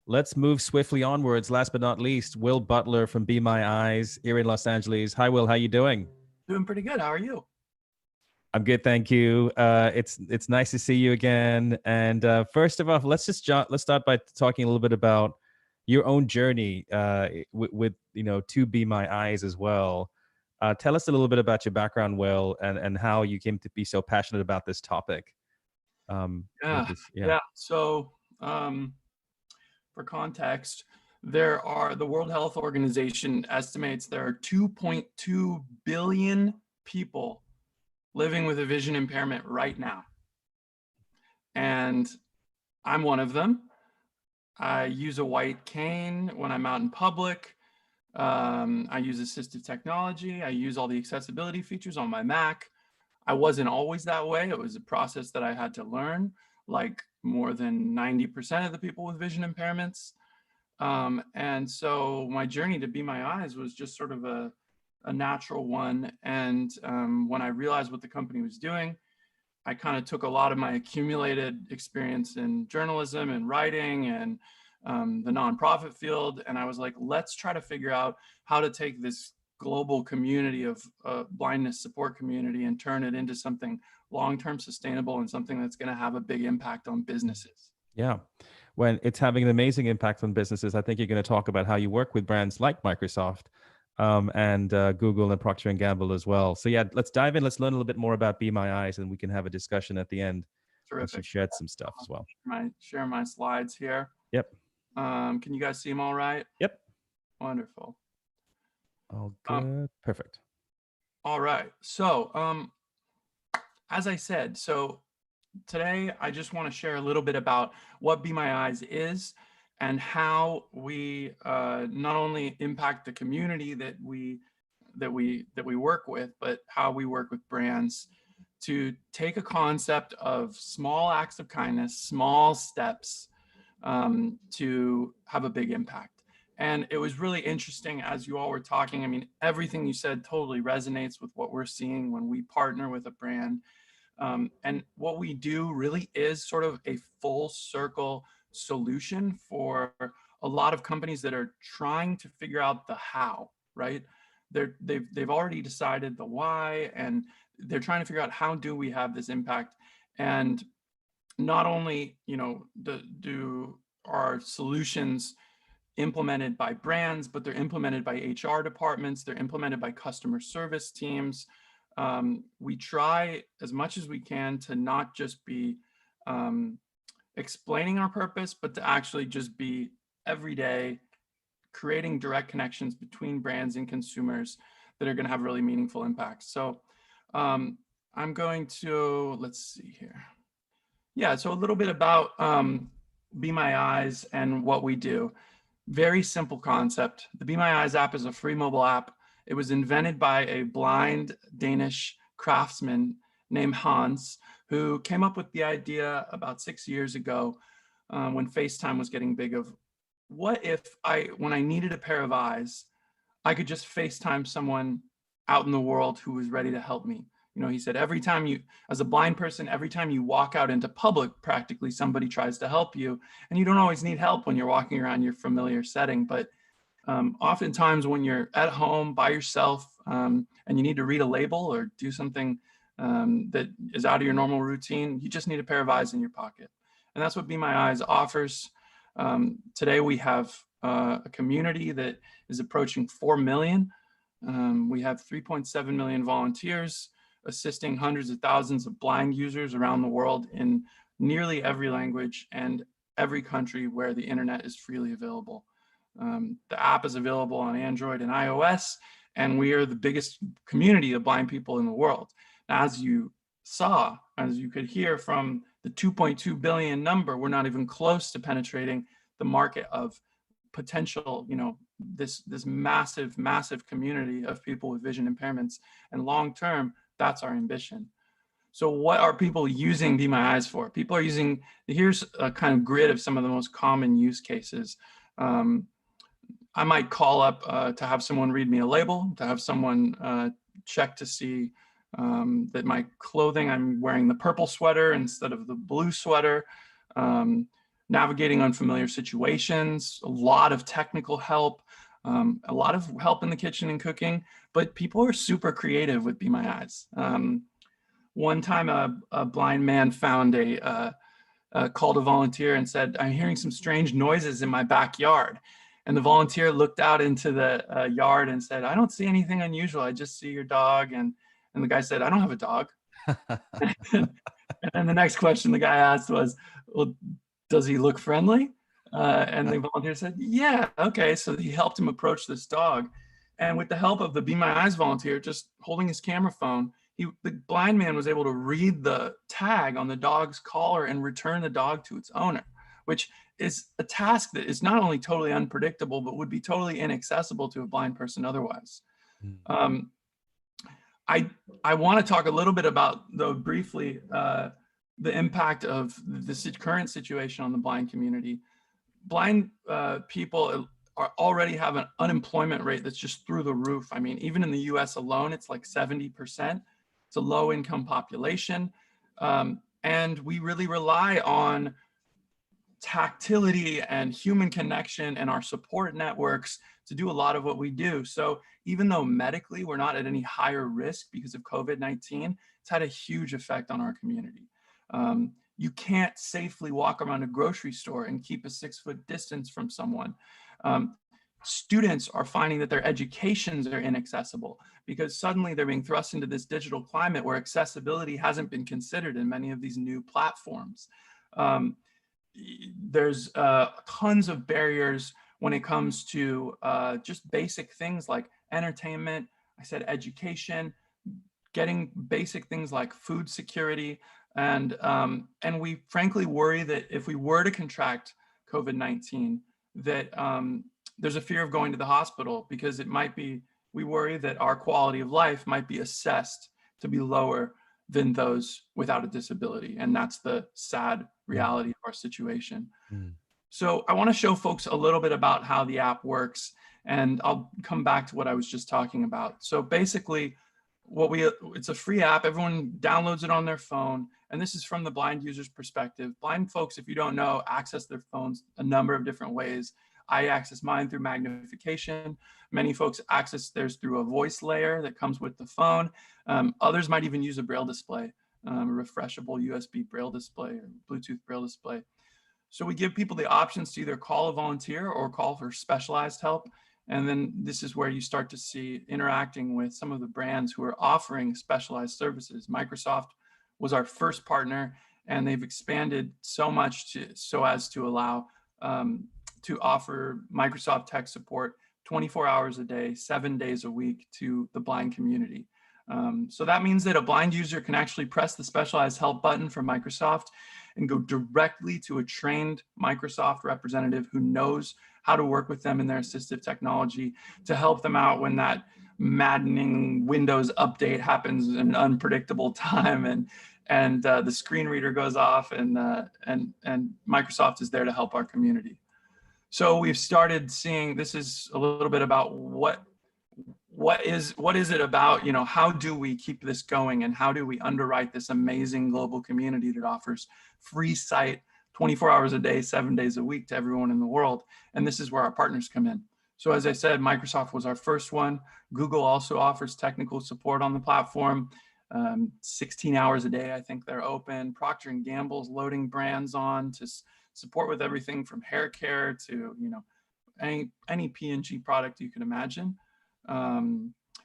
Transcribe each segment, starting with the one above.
Let's move swiftly onwards. Last but not least, Will Butler from Be My Eyes here in Los Angeles. Hi, Will. How you doing? Doing pretty good. How are you? I'm good, thank you. It's nice to see you again. And first of all, let's start by talking a little bit about your own journey with to Be My Eyes as well. Tell us a little bit about your background, Will, and how you came to be so passionate about this topic. With Yeah, this, yeah. yeah. So, for context, the World Health Organization estimates there are 2.2 billion people living with a vision impairment right now, and I'm one of them. I use a white cane when I'm out in public. I use assistive technology. I use all the accessibility features on my Mac. I wasn't always that way. It was a process that I had to learn, like more than 90% of the people with vision impairments. And so my journey to Be My Eyes was just sort of a natural one. And when I realized what the company was doing, I kind of took a lot of my accumulated experience in journalism and writing and the nonprofit field. And I was like, let's try to figure out how to take this global community of blindness support community and turn it into something long-term sustainable and something that's going to have a big impact on businesses. Yeah. When it's having an amazing impact on businesses, I think you're going to talk about how you work with brands like Microsoft and Google and Procter and Gamble as well. So yeah, let's dive in. Let's learn a little bit more about Be My Eyes, and we can have a discussion at the end once you've Terrific. shared some stuff as well. Share my slides here. Yep. Can you guys see them all right? Yep. Wonderful. All Um, good. Perfect. all right. So as I said, today I just want to share a little bit about what Be My Eyes is and how we not only impact the community that we work with, but how we work with brands to take a concept of small acts of kindness, small steps to have a big impact. And it was really interesting as you all were talking. I mean, everything you said totally resonates with what we're seeing when we partner with a brand. And what we do really is sort of a full circle solution for a lot of companies that are trying to figure out the how, right? They've already decided the why, and they're trying to figure out how do we have this impact. And not only, do our solutions implemented by brands, but they're implemented by HR departments, they're implemented by customer service teams. We try as much as we can to not just be explaining our purpose, but to actually just be every day creating direct connections between brands and consumers that are going to have really meaningful impacts. So I'm going to, let's see here. Yeah, so a little bit about Be My Eyes and what we do. Very simple concept. The Be My Eyes app is a free mobile app. It was invented by a blind Danish craftsman named Hans, who came up with the idea about 6 years ago when FaceTime was getting big of what if when I needed a pair of eyes, I could just FaceTime someone out in the world who was ready to help me. He said, as a blind person, every time you walk out into public, practically somebody tries to help you. And you don't always need help when you're walking around your familiar setting. But oftentimes when you're at home by yourself and you need to read a label or do something that is out of your normal routine, you just need a pair of eyes in your pocket. And that's what Be My Eyes offers. Today we have a community that is approaching 4 million. We have 3.7 million volunteers assisting hundreds of thousands of blind users around the world in nearly every language and every country where the internet is freely available. The app is available on Android and iOS, and we are the biggest community of blind people in the world. As you could hear from the 2.2 billion number, we're not even close to penetrating the market of potential, this massive community of people with vision impairments. And long term, that's our ambition. So what are people using Be My Eyes for? People are using, here's a kind of grid of some of the most common use cases. I might call up to have someone read me a label, to have someone check to see that my clothing, I'm wearing the purple sweater instead of the blue sweater. navigating unfamiliar situations, a lot of technical help, a lot of help in the kitchen and cooking, but people are super creative with Be My Eyes. One time a blind man found a called a volunteer and said, "I'm hearing some strange noises in my backyard." And the volunteer looked out into the yard and said, "I don't see anything unusual. I just see your dog." And the guy said, "I don't have a dog." And the next question the guy asked was, "Well, does he look friendly?" And the volunteer said, "Yeah, okay." So he helped him approach this dog. And with the help of the Be My Eyes volunteer, just holding his camera phone, the blind man was able to read the tag on the dog's collar and return the dog to its owner, which is a task that is not only totally unpredictable, but would be totally inaccessible to a blind person otherwise. Mm. I want to talk a little bit about, though briefly, the impact of the current situation on the blind community. Blind people already have an unemployment rate that's just through the roof. I mean, even in the US alone, it's like 70%. It's a low income population. And we really rely on tactility and human connection and our support networks to do a lot of what we do. So even though medically we're not at any higher risk because of COVID-19, it's had a huge effect on our community. You can't safely walk around a grocery store and keep a 6-foot distance from someone. Students are finding that their educations are inaccessible because suddenly they're being thrust into this digital climate where accessibility hasn't been considered in many of these new platforms. There's tons of barriers when it comes to just basic things like entertainment, I said education, getting basic things like food security. And we frankly worry that if we were to contract COVID-19, that there's a fear of going to the hospital because we worry that our quality of life might be assessed to be lower than those without a disability. And that's the sad reality of our situation. So I want to show folks a little bit about how the app works, and I'll come back to what I was just talking about. So basically, it's a free app. Everyone downloads it on their phone. And this is from the blind user's perspective. Blind folks, if you don't know, access their phones a number of different ways. I access mine through magnification. Many folks access theirs through a voice layer that comes with the phone. Others might even use a braille display, a refreshable USB braille display or Bluetooth braille display. So we give people the options to either call a volunteer or call for specialized help. And then this is where you start to see interacting with some of the brands who are offering specialized services. Microsoft was our first partner, and they've expanded so much so as to allow to offer Microsoft tech support 24 hours a day, 7 days a week to the blind community. So that means that a blind user can actually press the specialized help button from Microsoft and go directly to a trained Microsoft representative who knows how to work with them in their assistive technology to help them out when that maddening Windows update happens in an unpredictable time and the screen reader goes off and Microsoft is there to help our community. So we've started seeing, this is a little bit about what is it about, how do we keep this going and how do we underwrite this amazing global community that offers free sight 24 hours a day, 7 days a week to everyone in the world. And this is where our partners come in. So as I said, Microsoft was our first one. Google also offers technical support on the platform. 16 hours a day, I think they're open. Procter & Gamble's loading brands on to support with everything from hair care to, any P&G product you can imagine.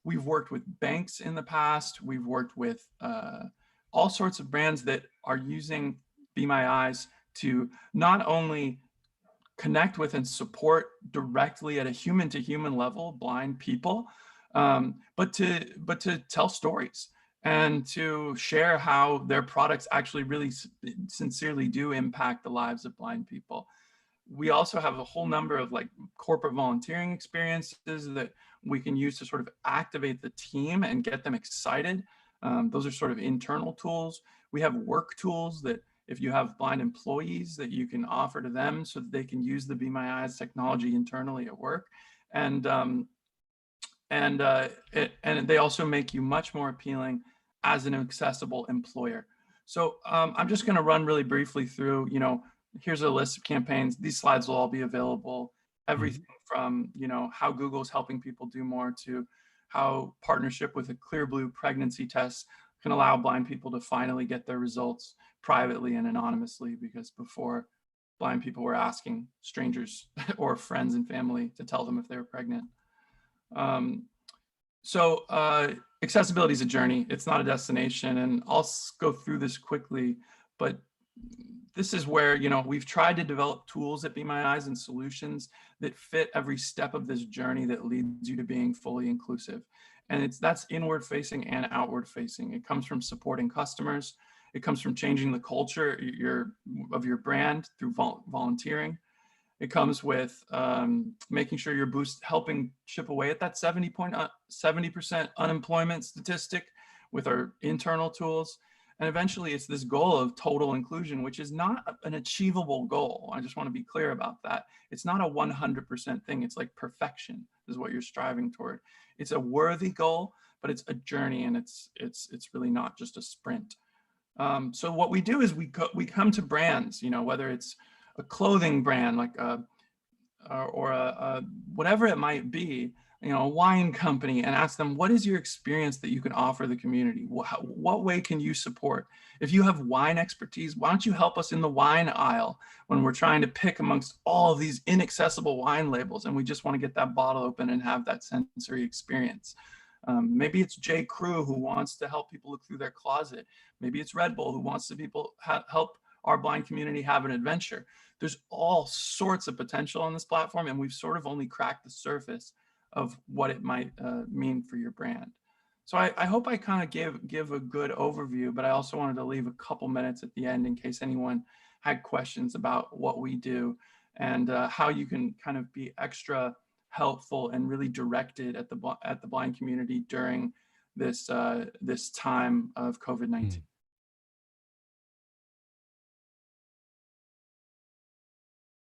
We've worked with banks in the past. We've worked with all sorts of brands that are using Be My Eyes to not only connect with and support directly at a human to human level blind people, but to tell stories and to share how their products actually really sincerely do impact the lives of blind people. We also have a whole number of corporate volunteering experiences that we can use to sort of activate the team and get them excited. Those are sort of internal tools. We have work tools that if you have blind employees that you can offer to them so that they can use the Be My Eyes technology internally at work. And they also make you much more appealing as an accessible employer. So I'm just going to run really briefly through, here's a list of campaigns. These slides will all be available. Mhm. Everything from, how Google is helping people do more to how partnership with a Clearblue pregnancy test can allow blind people to finally get their results privately and anonymously, because before, blind people were asking strangers or friends and family to tell them if they were pregnant. So accessibility is a journey. It's not a destination. And I'll go through this quickly, but this is where, we've tried to develop tools at Be My Eyes and solutions that fit every step of this journey that leads you to being fully inclusive. And that's inward facing and outward facing. It comes from supporting customers. It comes from changing the culture of your brand through volunteering. It comes with making sure you're helping chip away at that 70% unemployment statistic with our internal tools. And eventually it's this goal of total inclusion, which is not an achievable goal. I just want to be clear about that. It's not a 100% thing. It's like perfection is what you're striving toward. It's a worthy goal, but it's a journey, and it's really not just a sprint. So what we do is we come to brands, whether it's a clothing brand like or a whatever it might be, a wine company, and ask them, what is your experience that you can offer the community? What way can you support? If you have wine expertise, why don't you help us in the wine aisle when we're trying to pick amongst all of these inaccessible wine labels and we just want to get that bottle open and have that sensory experience? Maybe it's J. Crew who wants to help people look through their closet. Maybe it's Red Bull who wants to help our blind community have an adventure. There's all sorts of potential on this platform, and we've sort of only cracked the surface of what it might mean for your brand. So I hope I kind of give a good overview, but I also wanted to leave a couple minutes at the end in case anyone had questions about what we do and how you can kind of be extra helpful and really directed at the blind community during this time of COVID-19.